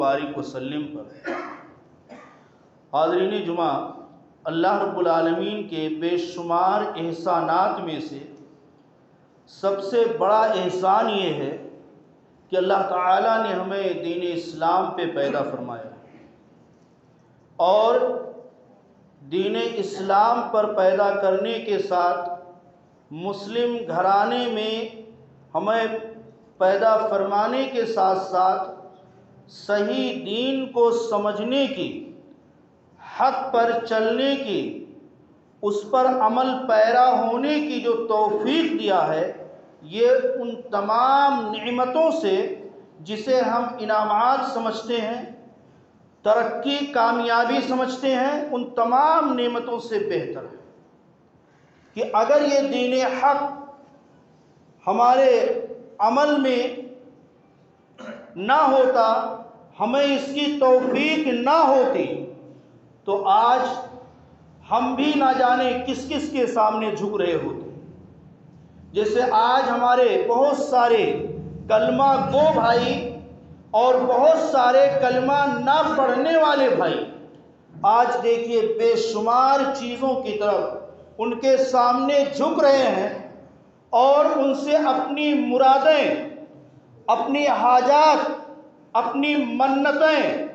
بارک وسلم پر۔ حاضرین جمعہ، اللہ رب العالمین کے بے شمار احسانات میں سے سب سے بڑا احسان یہ ہے کہ اللہ تعالیٰ نے ہمیں دین اسلام پہ پیدا فرمایا، اور دین اسلام پر پیدا کرنے کے ساتھ مسلم گھرانے میں ہمیں پیدا فرمانے کے ساتھ ساتھ صحیح دین کو سمجھنے کی، حق پر چلنے کی، اس پر عمل پیرا ہونے کی جو توفیق دیا ہے، یہ ان تمام نعمتوں سے جسے ہم انعامات سمجھتے ہیں، ترقی کامیابی سمجھتے ہیں، ان تمام نعمتوں سے بہتر ہے کہ اگر یہ دین حق ہمارے عمل میں نہ ہوتا، ہمیں اس کی توفیق نہ ہوتی، تو آج ہم بھی نہ جانے کس کس کے سامنے جھک رہے ہوتے۔ جیسے آج ہمارے بہت سارے کلمہ گو بھائی اور بہت سارے کلمہ نہ پڑھنے والے بھائی آج دیکھیے بے شمار چیزوں کی طرف ان کے سامنے جھک رہے ہیں، اور ان سے اپنی مرادیں، اپنی حاجات، اپنی منتیں،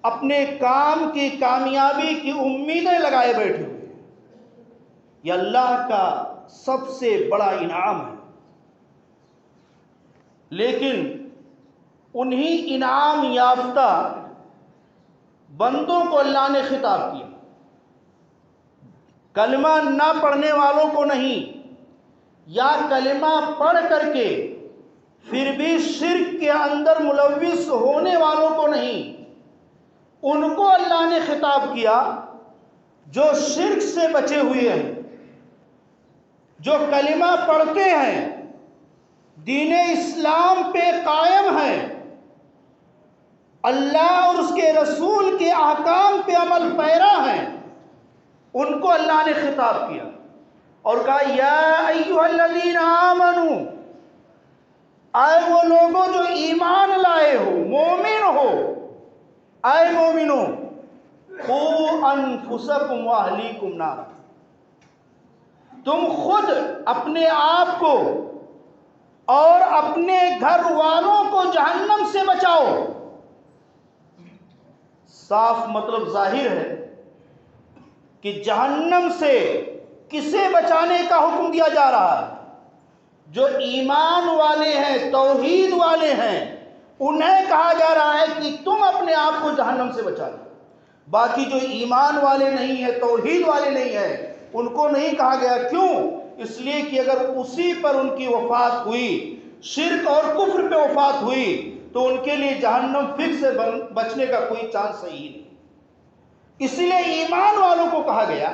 اپنے کام کی کامیابی کی امیدیں لگائے بیٹھے ہوئے ہیں۔ یہ اللہ کا سب سے بڑا انعام ہے، لیکن انہی انعام یافتہ بندوں کو اللہ نے خطاب کیا، کلمہ نہ پڑھنے والوں کو نہیں، یا کلمہ پڑھ کر کے پھر بھی شرک کے اندر ملوث ہونے والوں کو نہیں، ان کو اللہ نے خطاب کیا جو شرک سے بچے ہوئے ہیں، جو کلمہ پڑھتے ہیں، دین اسلام پہ قائم ہیں، اللہ اور اس کے رسول کے احکام پہ عمل پیرا ہیں، ان کو اللہ نے خطاب کیا اور کہا یا ایھا الذین آمنوا، اے وہ لوگوں جو ایمان لائے ہو، مومن ہو، اے مومنوں، قوا انفسکم واہلیکم نارا، تم خود اپنے آپ کو اور اپنے گھر والوں کو جہنم سے بچاؤ۔ صاف مطلب ظاہر ہے کہ جہنم سے کسے بچانے کا حکم دیا جا رہا ہے؟ جو ایمان والے ہیں، توحید والے ہیں، انہیں کہا جا رہا ہے کہ تم اپنے آپ کو جہنم سے بچا لو۔ باقی جو ایمان والے نہیں ہیں، توحید والے نہیں ہیں، ان کو نہیں کہا گیا۔ کیوں؟ اس لیے کہ اگر اسی پر ان کی وفات ہوئی، شرک اور کفر پہ وفات ہوئی، تو ان کے لیے جہنم فکر سے بچنے کا کوئی چانس ہی نہیں۔ اس لیے ایمان والوں کو کہا گیا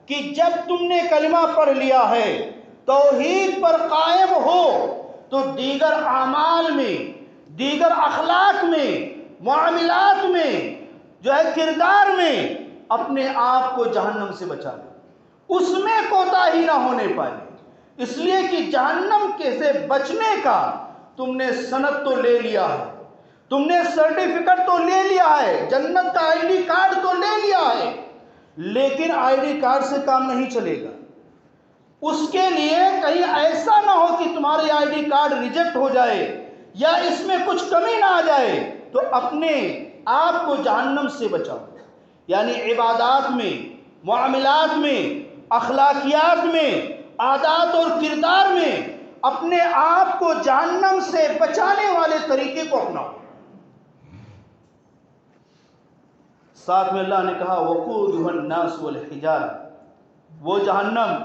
کہ جب تم نے کلمہ پڑھ لیا ہے، توحید پر قائم ہو، تو دیگر اعمال میں، دیگر اخلاق میں، معاملات میں، جو ہے کردار میں، اپنے آپ کو جہنم سے بچا لو، اس میں کوتاہی نہ ہونے پائے۔ اس لیے کہ جہنم کے سے بچنے کا تم نے سند تو لے لیا ہے، تم نے سرٹیفکیٹ تو لے لیا ہے، جنت کا آئی ڈی کارڈ تو لے لیا ہے، لیکن آئی ڈی کارڈ سے کام نہیں چلے گا۔ اس کے لیے کہیں ایسا نہ ہو کہ تمہاری آئی ڈی کارڈ ریجیکٹ ہو جائے یا اس میں کچھ کمی نہ آ جائے، تو اپنے آپ کو جہنم سے بچاؤ۔ یعنی عبادات میں، معاملات میں، اخلاقیات میں، عادات اور کردار میں اپنے آپ کو جہنم سے بچانے والے طریقے کو اپناؤ۔ ساتھ میں اللہ نے کہا وقودها الناس والحجارہ، وہ جہنم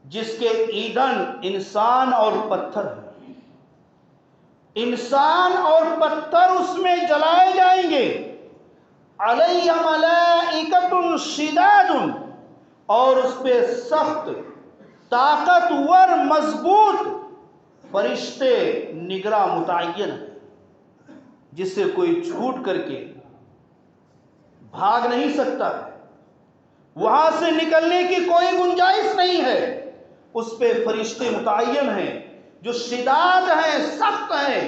جس کے ایندھن انسان اور پتھر ہیں، انسان اور پتھر اس میں جلائے جائیں گے، علیہ ملائکۃ شداد، اور اس پہ سخت، طاقتور، مضبوط فرشتے نگراں متعین ہیں، جس سے کوئی چھوٹ کر کے بھاگ نہیں سکتا، وہاں سے نکلنے کی کوئی گنجائش نہیں ہے۔ اس پہ فرشتے متعین ہیں جو شداد ہیں، سخت ہیں،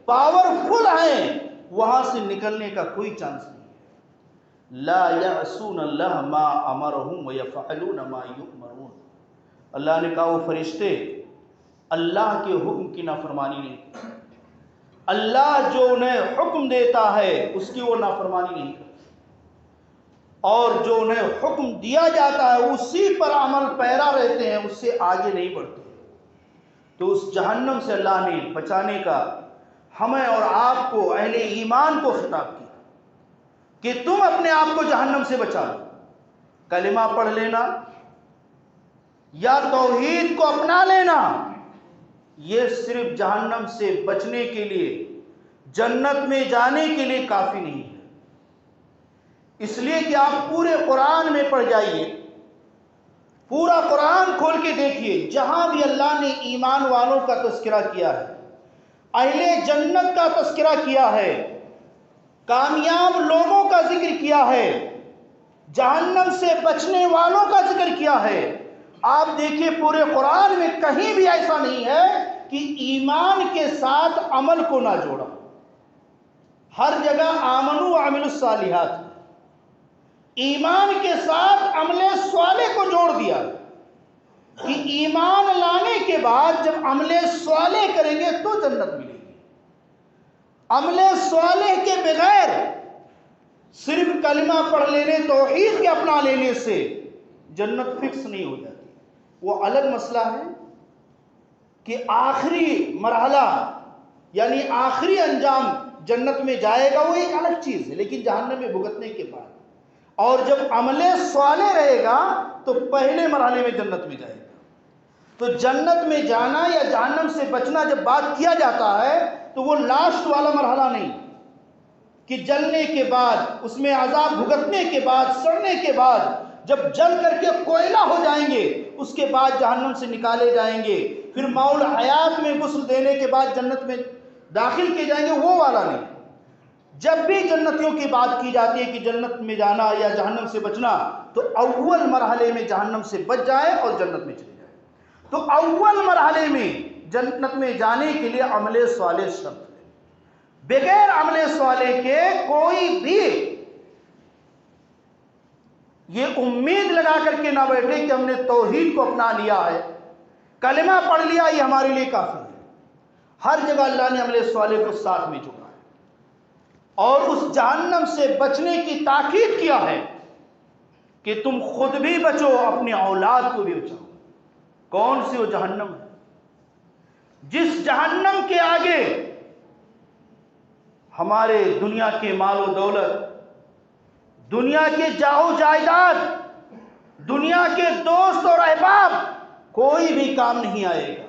پاورفل ہیں، وہاں سے نکلنے کا کوئی چانس نہیں ہے۔ لا یعصون اللہ ما امرہم ویفعلون ما یؤمرون، اللہ نے کہا وہ فرشتے اللہ کے حکم کی نافرمانی نہیں کرتے، اللہ جو انہیں حکم دیتا ہے اس کی وہ نافرمانی نہیں کرتے، اور جو انہیں حکم دیا جاتا ہے اسی پر عمل پیرا رہتے ہیں، اس سے آگے نہیں بڑھتے۔ تو اس جہنم سے اللہ نے بچانے کا ہمیں اور آپ کو، اہل ایمان کو خطاب کیا کہ تم اپنے آپ کو جہنم سے بچا لو، کلمہ پڑھ لینا یا توحید کو اپنا لینا یہ صرف جہنم سے بچنے کے لیے، جنت میں جانے کے لیے کافی نہیں ہے۔ اس لیے کہ آپ پورے قرآن میں پڑھ جائیے، پورا قرآن کھول کے دیکھیے، جہاں بھی اللہ نے ایمان والوں کا تذکرہ کیا ہے، اہل جنت کا تذکرہ کیا ہے، کامیاب لوگوں کا ذکر کیا ہے، جہنم سے بچنے والوں کا ذکر کیا ہے، آپ دیکھیے پورے قرآن میں کہیں بھی ایسا نہیں ہے کہ ایمان کے ساتھ عمل کو نہ جوڑا، ہر جگہ آمنوا وعملوا الصالحات، ایمان کے ساتھ عمل صالح کو جوڑ دیا کہ ایمان لانے کے بعد جب عمل صالح کریں گے تو جنت ملے گی۔ عمل صالح کے بغیر صرف کلمہ پڑھ لینے، توحید کے اپنا لینے سے جنت فکس نہیں ہو جاتی۔ وہ الگ مسئلہ ہے کہ آخری مرحلہ یعنی آخری انجام جنت میں جائے گا، وہ ایک الگ چیز ہے، لیکن جہنم میں بھگتنے کے بعد، اور جب عمل صالح رہے گا تو پہلے مرحلے میں جنت میں جائے گا۔ تو جنت میں جانا یا جہنم سے بچنا جب بات کیا جاتا ہے تو وہ لاسٹ والا مرحلہ نہیں کہ جلنے کے بعد، اس میں عذاب بھگتنے کے بعد، سڑنے کے بعد، جب جل کر کے کوئلہ ہو جائیں گے اس کے بعد جہنم سے نکالے جائیں گے، پھر ماؤل حیات میں غسل دینے کے بعد جنت میں داخل کیے جائیں گے، وہ والا نہیں۔ جب بھی جنتیوں کی بات کی جاتی ہے کہ جنت میں جانا یا جہنم سے بچنا تو اول مرحلے میں جہنم سے بچ جائے اور جنت میں چلے جائے۔ تو اول مرحلے میں جنت میں جانے کے لیے عمل صالح شرط ہے، بغیر عمل صالح کے کوئی بھی یہ امید لگا کر کے نہ بیٹھے کہ ہم نے توحید کو اپنا لیا ہے، کلمہ پڑھ لیا یہ ہمارے لیے کافی ہے۔ ہر جگہ اللہ نے عمل صالح کو ساتھ میں جوڑا ہے اور اس جہنم سے بچنے کی تاکید کیا ہے کہ تم خود بھی بچو، اپنی اولاد کو بھی بچاؤ۔ کون سی وہ جہنم ہے؟ جس جہنم کے آگے ہمارے دنیا کے مال و دولت، دنیا کے جاہ و جائیداد، دنیا کے دوست اور احباب کوئی بھی کام نہیں آئے گا۔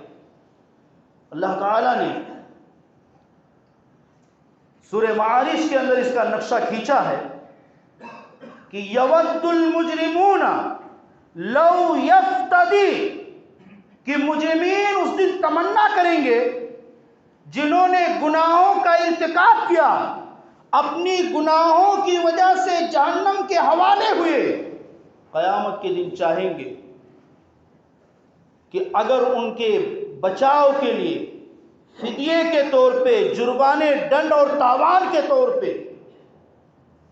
اللہ تعالیٰ نے سورہ معارج کے اندر اس کا نقشہ کھینچا ہے کہ یود المجرمون لو یفتدی، کہ مجرمین اس دن تمنا کریں گے جنہوں نے گناہوں کا ارتکاب کیا، اپنی گناہوں کی وجہ سے جہنم کے حوالے ہوئے، قیامت کے دن چاہیں گے کہ اگر ان کے بچاؤ کے لیے فدیے کے طور پہ، جرمانے، ڈنڈ اور تاوان کے طور پہ،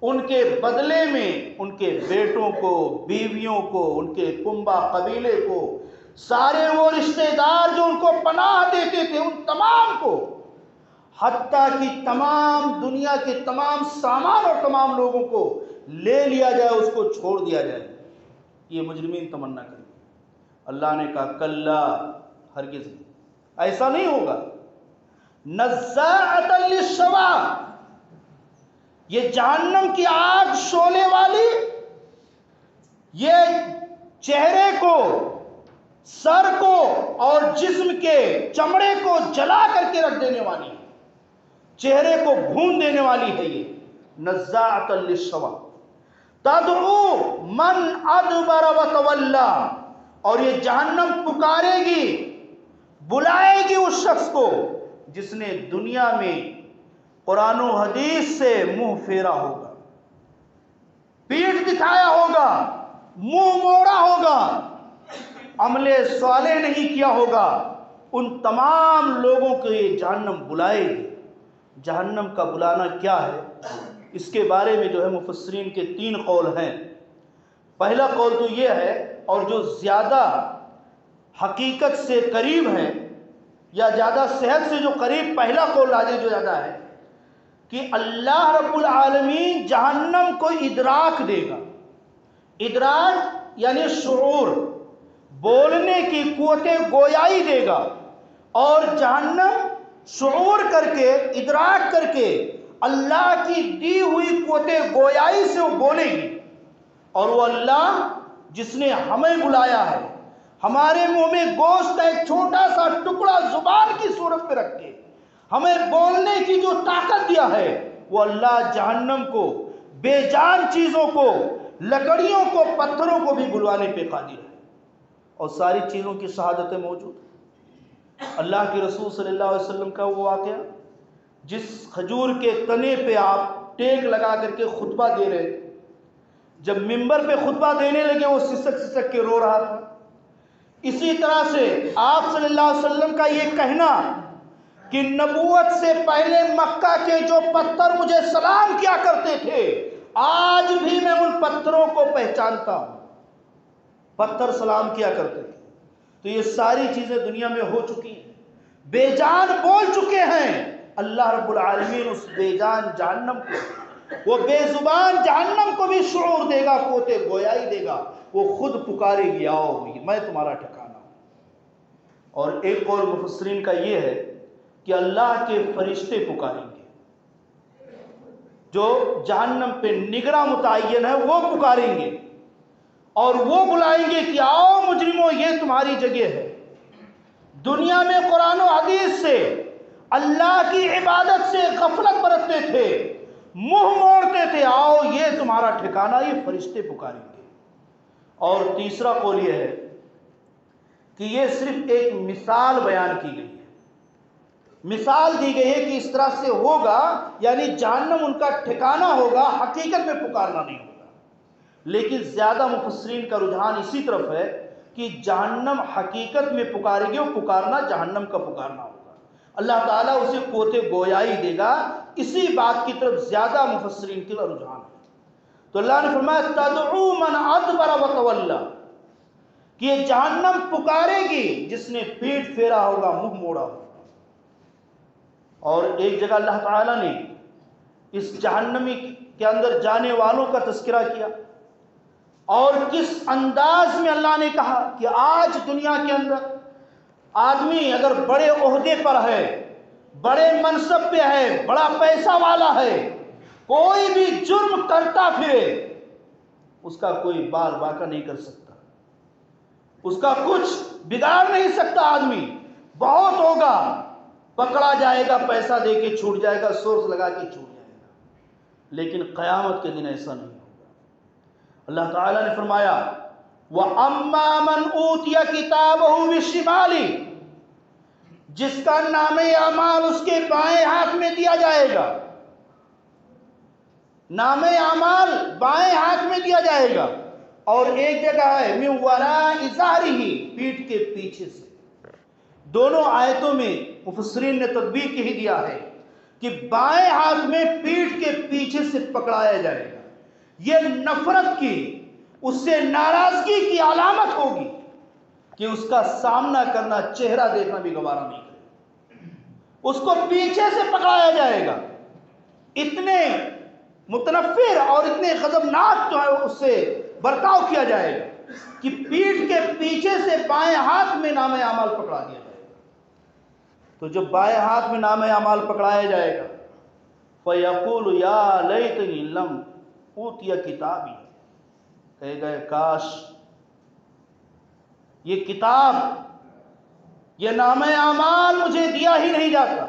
ان کے بدلے میں ان کے بیٹوں کو، بیویوں کو، ان کے کنبہ قبیلے کو، سارے وہ رشتہ دار جو ان کو پناہ دیتے تھے ان تمام کو، حتیٰ کہ تمام دنیا کے تمام سامان اور تمام لوگوں کو لے لیا جائے، اس کو چھوڑ دیا جائے، یہ مجرمین تمنا کریں۔ اللہ نے کہا کلا، ہرگز نہیں، ایسا نہیں ہوگا۔ نزاعۃ للشوا، یہ جہنم کی آگ شعلے والی، یہ چہرے کو، سر کو اور جسم کے چمڑے کو جلا کر کے رکھ دینے والی ہے، چہرے کو بھون دینے والی ہے یہ نزاعۃ للشوا، تدعو من ادبر وتولی، اور یہ جہنم پکارے گی، بلائے گی اس شخص کو جس نے دنیا میں قرآن و حدیث سے منہ پھیرا ہوگا، پیٹھ دکھایا ہوگا، منہ موڑا ہوگا، عمل صالح نہیں کیا ہوگا، ان تمام لوگوں کو یہ جہنم بلائے گی جہنم کا بلانا کیا ہے، اس کے بارے میں جو ہے مفسرین کے 3 قول ہیں۔ پہلا قول تو یہ ہے، اور جو زیادہ حقیقت سے قریب ہے یا زیادہ صحت سے جو قریب پہلا قول راجح جو زیادہ ہے، کہ اللہ رب العالمین جہنم کو ادراک دے گا۔ ادراک یعنی شعور، بولنے کی قوت گویائی دے گا، اور جہنم شعور کر کے، ادراک کر کے اللہ کی دی ہوئی قوت گویائی سے وہ بولے گی۔ اور وہ اللہ جس نے ہمیں بلایا ہے، ہمارے منہ میں گوشت کا ایک چھوٹا سا ٹکڑا زبان کی صورت میں رکھ کے ہمیں بولنے کی جو طاقت دیا ہے، وہ اللہ جہنم کو، بے جان چیزوں کو، لکڑیوں کو، پتھروں کو بھی بلوانے پہ قادر ہے، اور ساری چیزوں کی شہادتیں موجود ہیں۔ اللہ کے رسول صلی اللہ علیہ وسلم کا وہ واقعہ، جس کھجور کے تنے پہ آپ ٹیک لگا کر کے خطبہ دے رہے تھے، جب ممبر پہ خطبہ دینے لگے وہ سسک سسک کے رو رہا تھا۔ اسی طرح سے آپ صلی اللہ علیہ وسلم کا یہ کہنا کہ نبوت سے پہلے مکہ کے جو پتھر مجھے سلام کیا کرتے تھے، آج بھی میں ان پتھروں کو پہچانتا ہوں، پتھر سلام کیا کرتے تھے۔ تو یہ ساری چیزیں دنیا میں ہو چکی ہیں، بے جان بول چکے ہیں۔ اللہ رب العالمین اس بے جان جہنم کو، وہ بے زبان جہنم کو بھی شعور دے گا، قوت گویائی دے گا، وہ خود پکارے گی، آؤ میں تمہارا ٹھکانہ ہوں۔ اور ایک قول مفسرین کا یہ ہے کہ اللہ کے فرشتے پکاریں گے، جو جہنم پہ نگراں متعین ہے وہ پکاریں گے، اور وہ بلائیں گے کہ آؤ مجرموں، یہ تمہاری جگہ ہے۔ دنیا میں قرآن و حدیث سے، اللہ کی عبادت سے غفلت برتتے تھے، منہ موڑتے تھے، آؤ یہ تمہارا ٹھکانہ، یہ فرشتے پکاریں گے۔ اور تیسرا قول یہ ہے کہ یہ صرف ایک مثال بیان کی گئی ہے، مثال دی گئی ہے کہ اس طرح سے ہوگا، یعنی جہنم ان کا ٹھکانہ ہوگا، حقیقت میں پکارنا نہیں ہوگا۔ لیکن زیادہ مفسرین کا رجحان اسی طرف ہے کہ جہنم حقیقت میں پکارے گی، وہ پکارنا جہنم کا پکارنا ہوگا، اللہ تعالیٰ اسے قوت گویائی دے گا۔ اسی بات کی طرف زیادہ مفسرین کا رجحان ہے۔ تو اللہ نے فرمایا تدعو من ادبر وتولی، کہ یہ جہنم پکارے گی جس نے پیٹ پھیرا ہوگا، منہ موڑا ہوگا۔ اور ایک جگہ اللہ تعالیٰ نے اس جہنمی کے اندر جانے والوں کا تذکرہ کیا، اور کس انداز میں اللہ نے کہا کہ آج دنیا کے اندر آدمی اگر بڑے عہدے پر ہے، بڑے منصب پہ ہے، بڑا پیسہ والا ہے، کوئی بھی جرم کرتا پھرے، اس کا کوئی بال باقا نہیں کر سکتا، اس کا کچھ بگاڑ نہیں سکتا۔ آدمی بہت ہوگا، پکڑا جائے گا، پیسہ دے کے چھوٹ جائے گا، سورس لگا کے چھوٹ جائے گا۔ لیکن قیامت کے دن ایسا نہیں ہوگا۔ اللہ تعالیٰ نے فرمایا وَأَمَّا مَنْ أُوتِيَ كِتَابَهُ بِالشِّمَالِ، جس کا نامہ اعمال اس کے بائیں ہاتھ میں دیا جائے گا، نامہ اعمال بائیں ہاتھ میں دیا جائے گا۔ اور ایک جگہ ہے مِن وَرَاءِ ظَهْرِهِ، پیٹھ کے پیچھے سے۔ دونوں آیتوں میں مفسرین نے تطبیق ہی دیا ہے کہ بائیں ہاتھ میں پیٹھ کے پیچھے سے پکڑایا جائے گا۔ یہ نفرت کی، اس سے ناراضگی کی علامت ہوگی کہ اس کا سامنا کرنا، چہرہ دیکھنا بھی گوارا نہیں کرے، اس کو پیچھے سے پکڑایا جائے گا۔ اتنے متنفر اور اتنے غضبناک جو ہے اس سے برتاؤ کیا جائے گا کہ پیٹھ کے پیچھے سے بائیں ہاتھ میں نامہ اعمال پکڑا دیا جائے گا۔ تو جب بائیں ہاتھ میں نامہ اعمال پکڑایا جائے گا، فَيَقُولُ يَا لَيْتَنِي لَمْ أُوتِيَ كِتَابِي، کہے گئے کاش یہ کتاب، یہ نامہ اعمال مجھے دیا ہی نہیں جاتا۔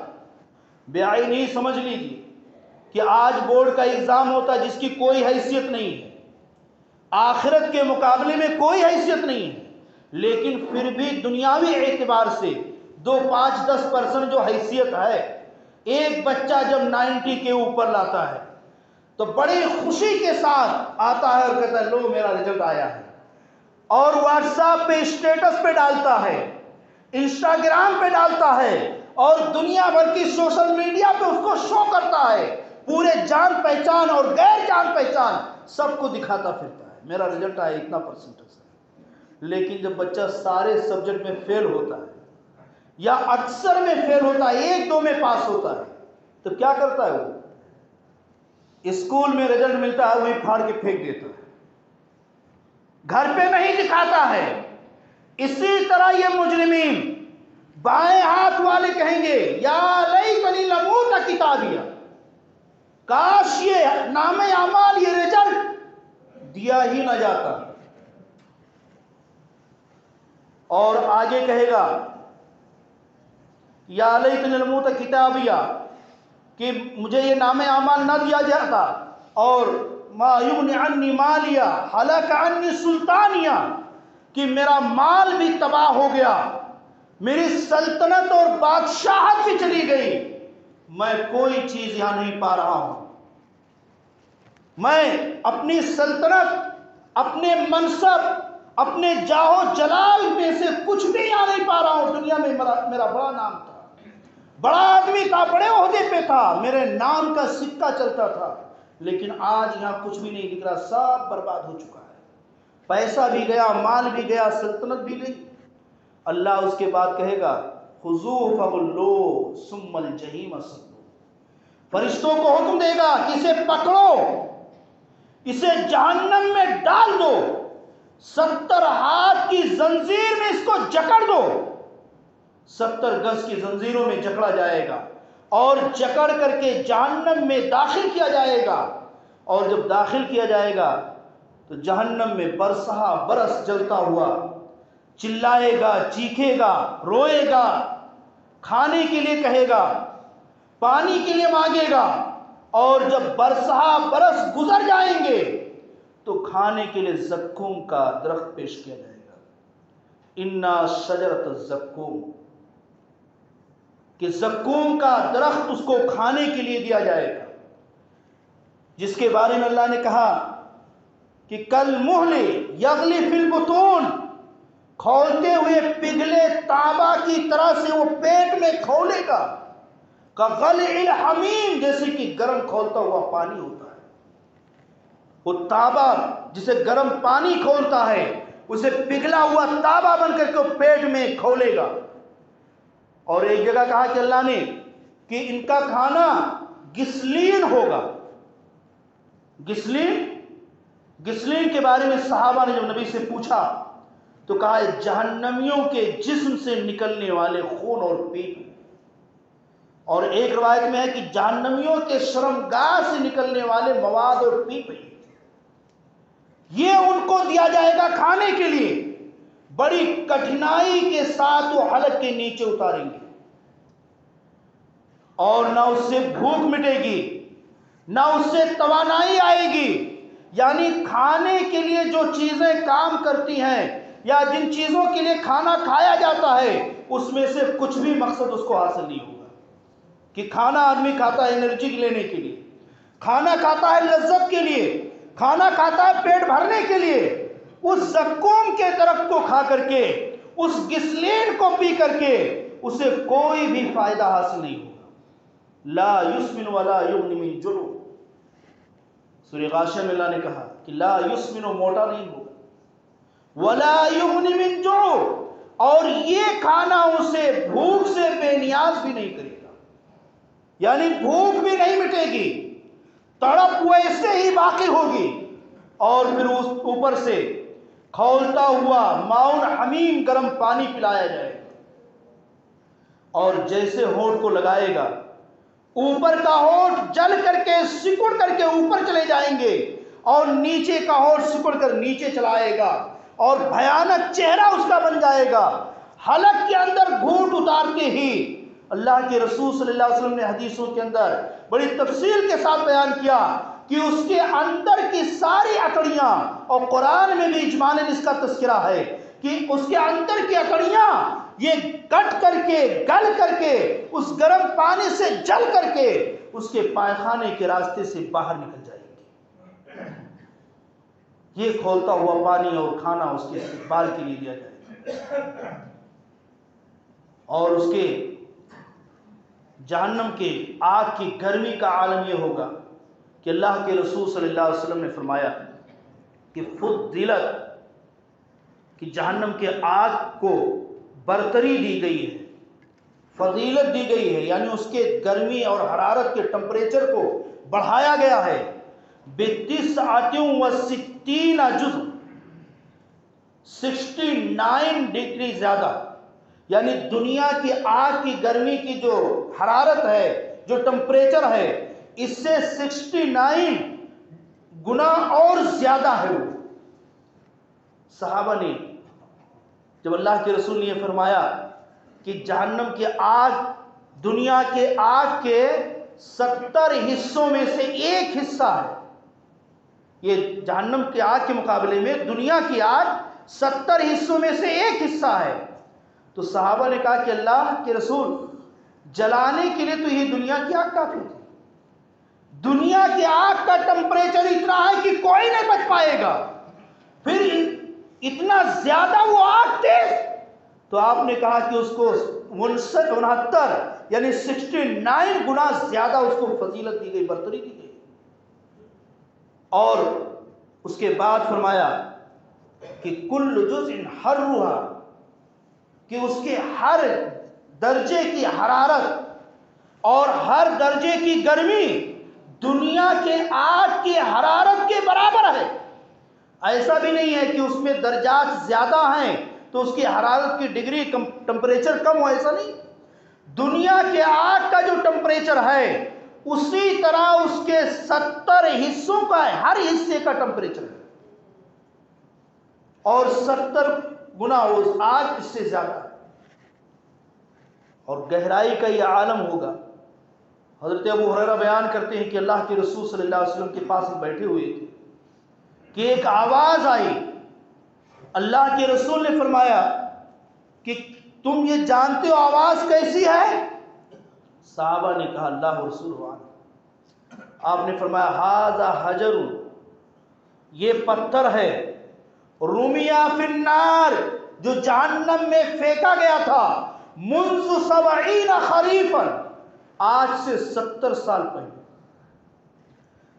بے عینی سمجھ لیجیے کہ آج بورڈ کا ایگزام ہوتا جس کی کوئی حیثیت نہیں ہے، آخرت کے مقابلے میں کوئی حیثیت نہیں ہے، لیکن پھر بھی دنیاوی اعتبار سے 2, 5, 10% جو حیثیت ہے، ایک بچہ جب 90 کے اوپر لاتا ہے تو بڑی خوشی کے ساتھ آتا ہے اور کہتا ہے لو میرا رزلٹ آیا ہے، اور واٹس ایپ پہ اسٹیٹس پہ ڈالتا ہے، انسٹاگرام پہ ڈالتا ہے، اور دنیا بھر کی سوشل میڈیا پہ اس کو شو کرتا ہے، پورے جان پہچان اور غیر جان پہچان سب کو دکھاتا پھرتا ہے، میرا رزلٹ آیا اتنا پرسنٹیج۔ لیکن جب بچہ سارے سبجیکٹ میں فیل ہوتا ہے یا اکثر میں فیل ہوتا ہے، 1-2 میں پاس ہوتا ہے، تو کیا کرتا ہے؟ وہ اسکول میں رزلٹ ملتا ہے وہی پھاڑ کے پھینک دیتا ہے، گھر پہ نہیں دکھاتا ہے۔ اسی طرح یہ مجرمین بائیں ہاتھ والے کہیں گے یا لیتنی لم اوت کتابیہ، کاش یہ نام اعمال، یہ رزلٹ دیا ہی نہ جاتا۔ اور آگے کہے گا یا لیتنی لم اوت کتابیہ، کہ مجھے یہ نام اعمال نہ دیا جاتا، اور ما یغنی عنی مالیہ ہلک عنی سلطانیہ، کہ میرا مال بھی تباہ ہو گیا، میری سلطنت اور بادشاہت بھی چلی گئی، میں کوئی چیز یہاں نہیں پا رہا ہوں، میں اپنی سلطنت، اپنے منصب، اپنے جاہ و جلال میں سے کچھ بھی یہاں نہیں پا رہا ہوں۔ دنیا میں میرا بڑا نام تھا، بڑا آدمی تھا، بڑے عہدے پہ تھا، میرے نام کا سکہ چلتا تھا، لیکن آج یہاں کچھ بھی نہیں دکھ رہا، سب برباد ہو چکا ہے، پیسہ بھی گیا، مال بھی گیا، سلطنت بھی گئی۔ اللہ اس کے بعد کہے گا خذوہ فغلوہ ثم الجحیم صلوہ، فرشتوں کو حکم دے گا کہ اسے پکڑو، اسے جہنم میں ڈال دو، 70 ہاتھ کی زنجیر میں اس کو جکڑ دو، 70 گز کی زنجیروں میں جکڑا جائے گا، اور جکڑ کر کے جہنم میں داخل کیا جائے گا، اور جب داخل کیا جائے گا تو جہنم میں برسہ برس جلتا ہوا چلائے گا، چیخے گا، روئے گا، کھانے کے لیے کہے گا، پانی کے لیے مانگے گا، اور جب برسہ برس گزر جائیں گے تو کھانے کے لیے زقوم کا درخت پیش کیا جائے گا، انا شجرۃ الزقوم، کہ زقوم کا درخت اس کو کھانے کے لیے دیا جائے گا، جس کے بارے میں اللہ نے کہا کہ کالمہل یغلی فی البطون، کھولتے ہوئے پگھلے تانبا کی طرح سے وہ پیٹ میں کھولے گا، کغلع الحمیم، جیسے کہ گرم کھولتا ہوا پانی ہوتا ہے، وہ تانبا جسے گرم پانی کھولتا ہے اسے پگھلا ہوا تانبا بن کر کے وہ پیٹ میں کھولے گا۔ اور ایک جگہ کہا کہ اللہ نے کہ ان کا کھانا گسلین ہوگا، گسلین کے بارے میں صحابہ نے جب نبی سے پوچھا تو کہا جہنمیوں کے جسم سے نکلنے والے خون اور پیپ، اور ایک روایت میں ہے کہ جہنمیوں کے شرمگاہ سے نکلنے والے مواد اور پیپ، یہ ان کو دیا جائے گا کھانے کے لیے، بڑی کٹھنائی کے ساتھ وہ حلق کے نیچے اتاریں گے، اور نہ اس سے بھوک مٹے گی، نہ اس سے توانائی آئے گی، یعنی کھانے کے لیے جو چیزیں کام کرتی ہیں یا جن چیزوں کے لیے کھانا کھایا جاتا ہے اس میں سے کچھ بھی مقصد اس کو حاصل نہیں ہوگا، کہ کھانا آدمی کھاتا ہے انرجی لینے کے لیے، کھانا کھاتا ہے لذت کے لیے، کھانا کھاتا ہے پیٹ بھرنے کے لیے، اس زقوم کے درخت کو کھا کر کے، اس گسلین کو پی کر کے اسے کوئی بھی فائدہ حاصل نہیں ہوگا، لا یسمن ولا یغنی من جوع، سورہ غاشیہ میں اللہ نے کہا کہ لا یسمن، موٹا نہیں ہوگا، ولا یغنی من جوع، اور یہ کھانا اسے بھوک سے بے نیاز بھی نہیں کرے گا، یعنی بھوک بھی نہیں مٹے گی، تڑپ ویسے ہی باقی ہوگی، اور پھر اس اوپر سے کھولتا ہوا ماؤن حمیم گرم پانی پلایا جائے گا، اور جیسے ہونٹ کو لگائے گا اوپر کا ہونٹ جل کر کے سکڑ کر کے اوپر چلے جائیں گے، اور نیچے کا ہونٹ سکڑ کر نیچے چلائے گا، اور بھیانک چہرہ اس کا بن جائے گا، حلق کے اندر گھونٹ اتارتے ہی اللہ کے رسول صلی اللہ علیہ وسلم نے حدیثوں کے اندر بڑی تفصیل کے ساتھ بیان کیا کہ اس کے اندر کی ساری اکڑیاں، اور قرآن میں بھی اجمالاً اس کا تذکرہ ہے کہ اس کے اندر کی اکڑیاں یہ کٹ کر کے گل کر کے اس گرم پانی سے جل کر کے اس کے پائخانے کے راستے سے باہر نکل جائے گی، یہ کھولتا ہوا پانی اور کھانا اس کے استقبال کے لیے دیا جائے گا، اور اس کے جہنم کے آگ کی گرمی کا عالم یہ ہوگا کہ اللہ کے رسول صلی اللہ علیہ وسلم نے فرمایا کہ فضلت، کہ جہنم کے آگ کو برتری دی گئی ہے، فضیلت دی گئی ہے، یعنی اس کے گرمی اور حرارت کے ٹمپریچر کو بڑھایا گیا ہے ب69 جزء، 69 ڈگری زیادہ، یعنی دنیا کی آگ کی گرمی کی جو حرارت ہے، جو ٹمپریچر ہے، اس سے 69 گنا اور زیادہ ہے وہ۔ صحابہ نے جب اللہ کے رسول نے یہ فرمایا کہ جہنم کی آگ دنیا کے آگ کے 70 حصوں میں سے ایک حصہ ہے، یہ جہنم کی آگ کے مقابلے میں دنیا کی آگ 70 حصوں میں سے ایک حصہ ہے، تو صحابہ نے کہا کہ اللہ کے رسول، جلانے کے لیے تو یہ دنیا کی آگ کافی تھی، دنیا کی آگ کا ٹمپریچر اتنا ہے کہ کوئی نہیں بچ پائے گا، پھر اتنا زیادہ وہ آگ تیز، تو آپ نے کہا کہ اس کو 69 یعنی 69 گنا زیادہ اس کو فضیلت دی گئی، برتری دی گئی۔ اور اس کے بعد فرمایا کہ کل جزء حرھا، کہ اس کے ہر درجے کی حرارت اور ہر درجے کی گرمی دنیا کے آگ کی حرارت کے برابر ہے۔ ایسا بھی نہیں ہے کہ اس میں درجات زیادہ ہیں تو اس کی حرارت کی ڈگری ٹمپریچر کم ہو، ایسا نہیں، دنیا کے آگ کا جو ٹمپریچر ہے اسی طرح اس کے 70 حصوں کا ہے، ہر حصے کا ٹمپریچر ہے، اور 70 گنا وہ آگ اس سے زیادہ ہے، اور گہرائی کا یہ عالم ہوگا۔ حضرت ابو ہریرہ بیان کرتے ہیں کہ اللہ کے رسول صلی اللہ علیہ وسلم کے پاس بیٹھے ہوئے تھے کہ ایک آواز آئی، اللہ کے رسول نے فرمایا کہ تم یہ جانتے ہو آواز کیسی ہے؟ صحابہ نے کہا اللہ و رسول عالم۔ آپ نے فرمایا ھذا حجر، یہ پتھر ہے، رمیا فی النار، جو جہنم میں پھینکا گیا تھا، منذ 70 خریفا، آج سے 70 سال پہلے،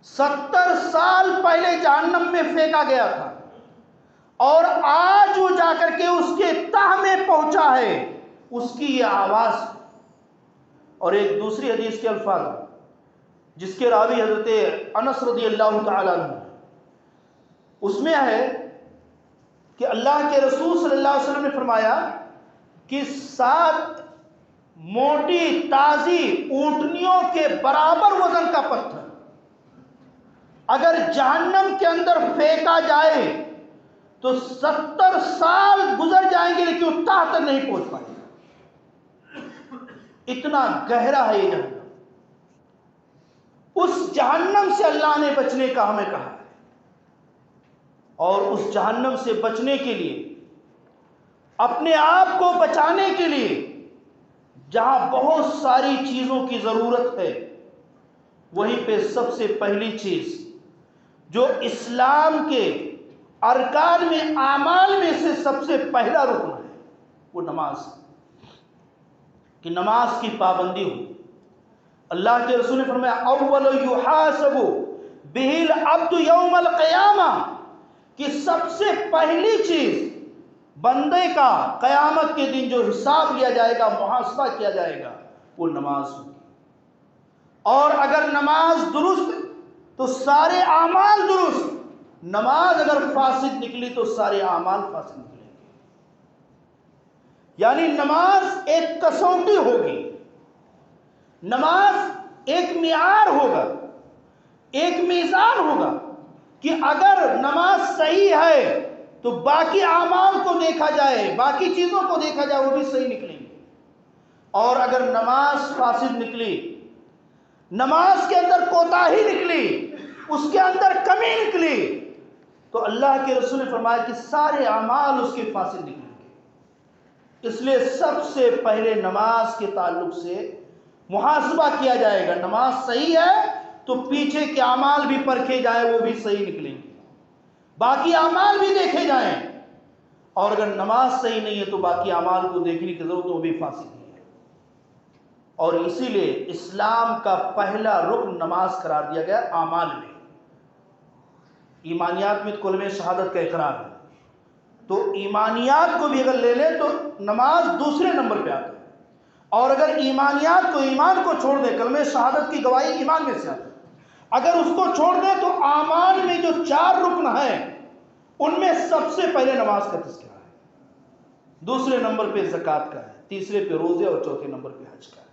70 سال پہلے جہنم میں پھینکا گیا تھا، اور آج وہ جا کر کے اس کے تہ میں پہنچا ہے، اس کی یہ آواز۔ اور ایک دوسری حدیث کے الفاظ جس کے راوی حضرت انس رضی اللہ تعالیٰ عنہ، اس میں ہے کہ اللہ کے رسول صلی اللہ علیہ وسلم نے فرمایا کہ 7 موٹی تازی اونٹنیوں کے برابر وزن کا پتھر اگر جہنم کے اندر پھینکا جائے تو 70 سال گزر جائیں گے لیکن وہ تہ تک نہیں پہنچ پائے گا، اتنا گہرا ہے یہ جہنم۔ اس جہنم سے اللہ نے بچنے کا ہمیں کہا ہے، اور اس جہنم سے بچنے کے لیے، اپنے آپ کو بچانے کے لیے جہاں بہت ساری چیزوں کی ضرورت ہے، وہیں پہ سب سے پہلی چیز جو اسلام کے ارکان میں، اعمال میں سے سب سے پہلا رکن ہے، وہ نماز، کہ نماز کی پابندی ہو۔ اللہ کے رسول نے فرمایا اول یحاسب بہ العبد یوم القیامہ، کہ سب سے پہلی چیز بندے کا قیامت کے دن جو حساب لیا جائے گا، محاسبہ کیا جائے گا، وہ نماز ہوگی۔ اور اگر نماز درست تو سارے اعمال درست، نماز اگر فاسد نکلی تو سارے اعمال فاسد نکلیں گے۔ یعنی نماز ایک کسوٹی ہوگی، نماز ایک معیار ہوگا، ایک میزان ہوگا کہ اگر نماز صحیح ہے تو باقی اعمال کو دیکھا جائے، باقی چیزوں کو دیکھا جائے، وہ بھی صحیح نکلیں گے۔ اور اگر نماز فاسد نکلی، نماز کے اندر کوتاہی نکلی، اس کے اندر کمی نکلی، تو اللہ کے رسول نے فرمایا کہ سارے اعمال اس کے فاسد نکلیں گے۔ اس لیے سب سے پہلے نماز کے تعلق سے محاسبہ کیا جائے گا، نماز صحیح ہے تو پیچھے کے اعمال بھی پرکھے جائیں، وہ بھی صحیح نکلیں گے، باقی اعمال بھی دیکھے جائیں، اور اگر نماز صحیح نہیں ہے تو باقی اعمال کو دیکھنے کی ضرورت، وہ بھی فاسد نہیں ہے۔ اور اسی لیے اسلام کا پہلا رکن نماز قرار دیا گیا اعمال میں. ایمانیات میں کلمہ شہادت کا اقرار ہے، تو ایمانیات کو بھی اگر لے لیں تو نماز دوسرے نمبر پہ آتا ہے. اور اگر ایمانیات کو، ایمان کو چھوڑ دیں، کلمہ شہادت کی گواہی ایمان میں سے آتا ہے، اگر اس کو چھوڑ دیں تو اعمال میں جو 4 رکن ہیں ان میں سب سے پہلے نماز کا تذکرہ ہے، دوسرے نمبر پہ زکوٰۃ کا ہے، تیسرے پہ روزے اور چوتھے نمبر پہ حج کا ہے.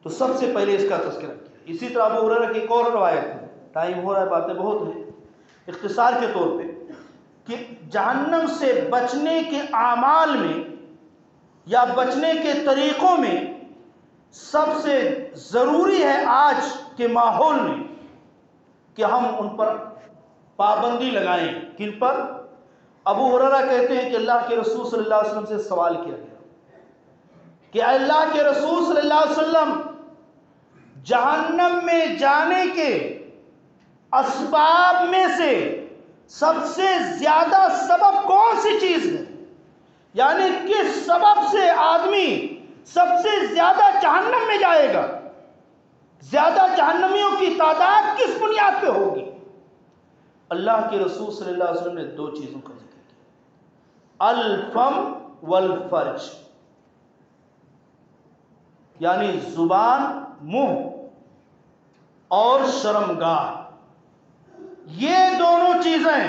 تو سب سے پہلے اس کا تذکرہ کیا. اسی طرح ابو ہریرہ کی ایک اور روایت ہے، ٹائم ہو رہا ہے، باتیں بہت ہیں، اختصار کے طور پہ، کہ جہنم سے بچنے کے اعمال میں یا بچنے کے طریقوں میں سب سے ضروری ہے آج کے ماحول میں کہ ہم ان پر پابندی لگائیں. کن پر؟ ابو ہریرہ کہتے ہیں کہ اللہ کے رسول صلی اللہ علیہ وسلم سے سوال کیا گیا کہ اللہ کے رسول صلی اللہ علیہ وسلم، جہنم میں جانے کے اسباب میں سے سب سے زیادہ سبب کون سی چیز ہے؟ یعنی کس سبب سے آدمی سب سے زیادہ جہنم میں جائے گا، زیادہ جہنمیوں کی تعداد کس بنیاد پہ ہوگی؟ اللہ کے رسول صلی اللہ علیہ وسلم نے 2 چیزوں کا ذکر کیا، الفم والفرج، یعنی زبان، منہ اور شرمگاہ. یہ دونوں چیزیں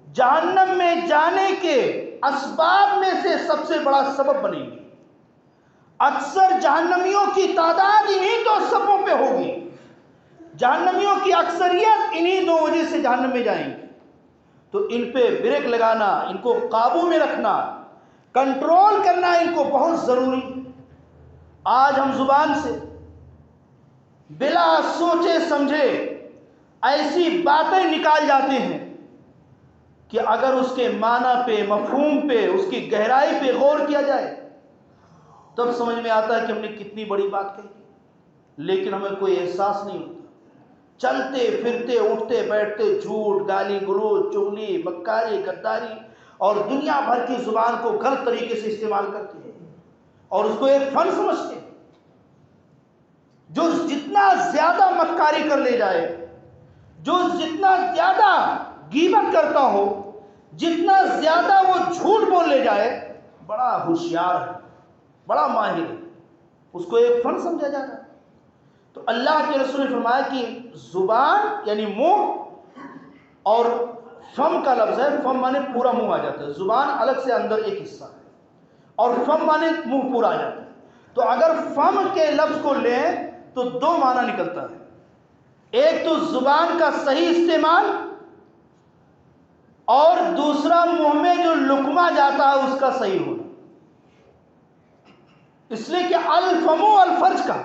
جہنم میں جانے کے اسباب میں سے سب سے بڑا سبب بنیں گی. اکثر جہنمیوں کی تعداد انہی 2 سببوں پہ ہوگی. جہنمیوں کی اکثریت انہی 2 وجہ سے جہنم میں جائیں گے. تو ان پہ بریک لگانا، ان کو قابو میں رکھنا، کنٹرول کرنا ان کو بہت ضروری. آج ہم زبان سے بلا سوچے سمجھے ایسی باتیں نکال جاتے ہیں کہ اگر اس کے معنی پہ، مفہوم پہ، اس کی گہرائی پہ غور کیا جائے تب سمجھ میں آتا ہے کہ ہم نے کتنی بڑی بات کہی، لیکن ہمیں کوئی احساس نہیں ہوتا. چلتے پھرتے، اٹھتے بیٹھتے جھوٹ، گالی گلوچ، چغلی، مکاری، غداری اور دنیا بھر کی زبان کو غلط طریقے سے استعمال کرتے ہیں اور اس کو ایک فن سمجھتے ہیں. جو جتنا زیادہ مکاری کر لے جائے، جو جتنا زیادہ غیبت کرتا ہو، جتنا زیادہ وہ جھوٹ بول لے جائے، بڑا ہوشیار ہے، بڑا ماہر ہے، اس کو ایک فن سمجھا جاتا ہے. تو اللہ کے رسول نے فرمایا کہ زبان یعنی منہ، اور فم کا لفظ ہے، فم مانے پورا منہ آ جاتا ہے، زبان الگ سے اندر ایک حصہ ہے اور فم مانے منہ پورا آ جاتا ہے. تو اگر فم کے لفظ کو لیں تو 2 معنی نکلتا ہے. ایک تو زبان کا صحیح استعمال، اور دوسرا منہ میں جو لقمہ جاتا ہے اس کا صحیح ہونا. اس لیے کہ الفم الفرج کا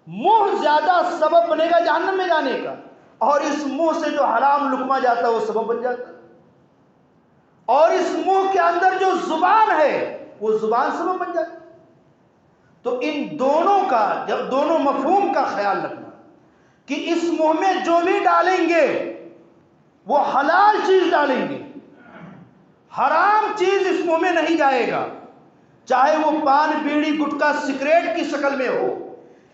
منہ زیادہ سبب بنے گا جہنم میں جانے کا، اور اس منہ سے جو حرام لقمہ جاتا ہے وہ سبب بن جاتا ہے، اور اس منہ کے اندر جو زبان ہے وہ زبان سبب بن جاتی ہے. تو ان دونوں کا، جب دونوں مفہوم کا خیال رکھنا کہ اس منہ میں جو بھی ڈالیں گے وہ حلال چیز ڈالیں گے، حرام چیز اس منہ میں نہیں جائے گا، چاہے وہ پان، بیڑی، گٹکا، سگریٹ کی شکل میں ہو،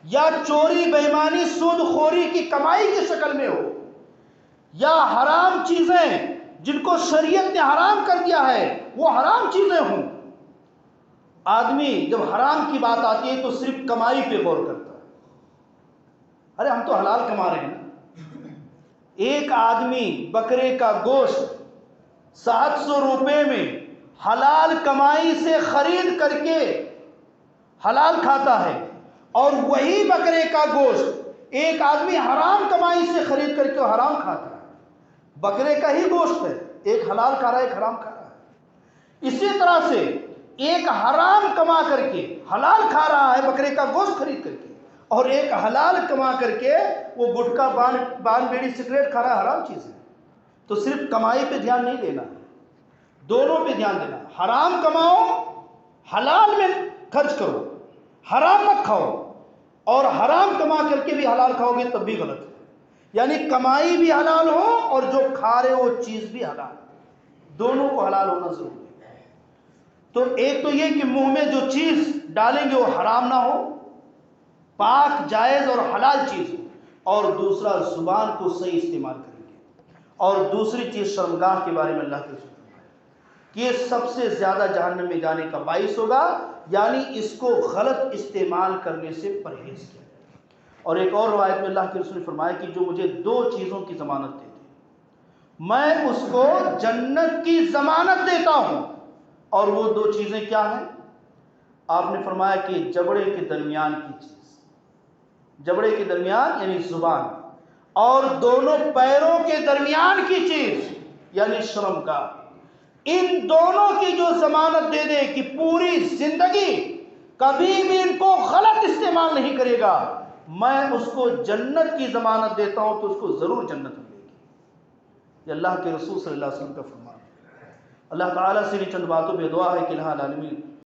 یا چوری، بےایمانی، سود خوری کی کمائی کی شکل میں ہو، یا حرام چیزیں جن کو شریعت نے حرام کر دیا ہے وہ حرام چیزیں ہوں. آدمی جب حرام کی بات آتی ہے تو صرف کمائی پہ غور کرتا ہے. ارے ہم تو حلال کما رہے ہیں نا. ایک آدمی بکرے کا گوشت 700 روپے میں حلال کمائی سے خرید کر کے حلال کھاتا ہے، اور وہی بکرے کا گوشت ایک آدمی حرام کمائی سے خرید کر کے حرام کھاتا ہے. بکرے کا ہی گوشت ہے، ایک حلال کھا رہا ہے، ایک حرام کھا رہا ہے. اسی طرح سے ایک حرام کما کر کے حلال کھا رہا ہے بکرے کا گوشت خرید کر کے، اور ایک حلال کما کر کے وہ گٹکا، پان، بیڑی، سگریٹ کھا رہا ہے، حرام چیز ہے. تو صرف کمائی پہ دھیان نہیں دینا، دونوں پہ دھیان دینا. حرام کماؤ، حلال میں خرچ کرو، حرام مت کھاؤ، اور حرام کما کر کے بھی حلال کھاؤ گے تب بھی غلط ہے. یعنی کمائی بھی حلال ہو اور جو کھا رہے ہو چیز بھی حلال، دونوں کو حلال ہونا ضروری ہے. تو ایک تو یہ کہ منہ میں جو چیز ڈالیں گے وہ حرام نہ ہو، پاک جائز اور حلال چیز، اور دوسرا زبان کو صحیح استعمال کریں گے، اور دوسری چیز شرمگاہ کے بارے میں اللہ کے رسول کہ یہ سب سے زیادہ جہنم میں جانے کا باعث ہوگا، یعنی اس کو غلط استعمال کرنے سے پرہیز کیا جائے۔ اور ایک اور روایت میں اللہ کے رسول نے فرمایا کہ جو مجھے 2 چیزوں کی ضمانت دے دے میں اس کو جنت کی ضمانت دیتا ہوں، اور وہ 2 چیزیں کیا ہیں؟ آپ نے فرمایا کہ جبڑے کے درمیان کی چیز، جبڑے کے درمیان یعنی زبان، اور دونوں پیروں کے درمیان کی چیز یعنی شرمگاہ، ان دونوں کی جو ضمانت دے دے کہ پوری زندگی کبھی بھی ان کو غلط استعمال نہیں کرے گا، میں اس کو جنت کی ضمانت دیتا ہوں، تو اس کو ضرور جنت ملے گی۔ یہ اللہ کے رسول صلی اللہ علیہ وسلم کا فرمان۔ اللہ تعالیٰ سے چند باتوں پہ دعا ہے کہ الہ العالمین